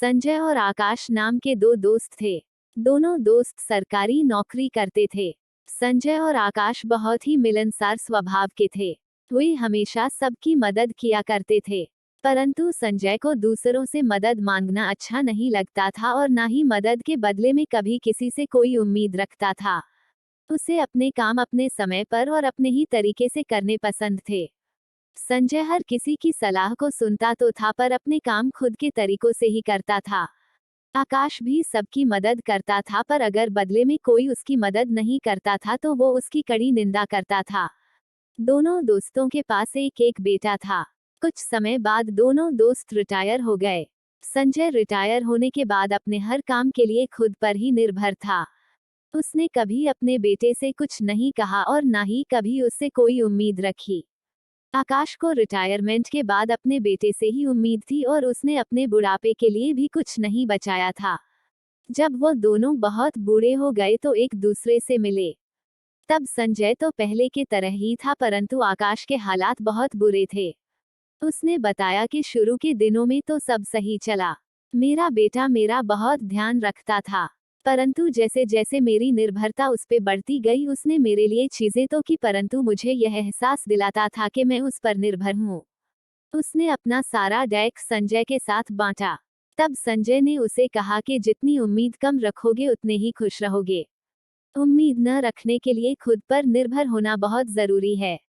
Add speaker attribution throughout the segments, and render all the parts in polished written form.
Speaker 1: संजय और आकाश नाम के दो दोस्त थे। दोनों दोस्त सरकारी नौकरी करते थे। संजय और आकाश बहुत ही मिलनसार स्वभाव के थे। वे हमेशा सबकी मदद किया करते थे। परंतु संजय को दूसरों से मदद मांगना अच्छा नहीं लगता था और ना ही मदद के बदले में कभी किसी से कोई उम्मीद रखता था। उसे अपने काम अपने समय पर और अपने ही तरीके से करने पसंद थे। संजय हर किसी की सलाह को सुनता तो था पर अपने काम खुद के तरीकों से ही करता था। आकाश भी सबकी मदद करता था पर अगर बदले में कोई उसकी मदद नहीं करता था तो वो उसकी कड़ी निंदा करता था। दोनों दोस्तों के पास एक एक बेटा था। कुछ समय बाद दोनों दोस्त रिटायर हो गए। संजय रिटायर होने के बाद अपने हर काम के लिए खुद पर ही निर्भर था। उसने कभी अपने बेटे से कुछ नहीं कहा और ना ही कभी उससे कोई उम्मीद रखी। आकाश को रिटायरमेंट के बाद अपने बेटे से ही उम्मीद थी और उसने अपने बुढ़ापे के लिए भी कुछ नहीं बचाया था। जब वो दोनों बहुत बूढ़े हो गए तो एक दूसरे से मिले। तब संजय तो पहले की तरह ही था परंतु आकाश के हालात बहुत बुरे थे। उसने बताया कि शुरू के दिनों में तो सब सही चला। मेरा बेटा मेरा बहुत ध्यान रखता था, परंतु जैसे जैसे मेरी निर्भरता उस पे बढ़ती गई उसने मेरे लिए चीजें तो की परंतु मुझे यह एहसास दिलाता था कि मैं उस पर निर्भर हूँ। उसने अपना सारा डेस्क संजय के साथ बांटा। तब संजय ने उसे कहा कि जितनी उम्मीद कम रखोगे उतने ही खुश रहोगे। उम्मीद न रखने के लिए खुद पर निर्भर होना बहुत जरूरी है।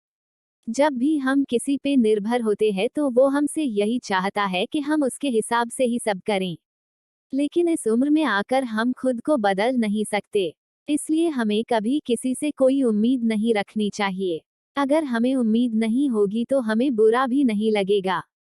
Speaker 1: जब भी हम किसी पे निर्भर होते हैं तो वो हमसे यही चाहता है कि हम उसके हिसाब से ही सब करें। लेकिन इस उम्र में आकर हम खुद को बदल नहीं सकते। इसलिए हमें कभी किसी से कोई उम्मीद नहीं रखनी चाहिए। अगर हमें उम्मीद नहीं होगी तो हमें बुरा भी नहीं लगेगा।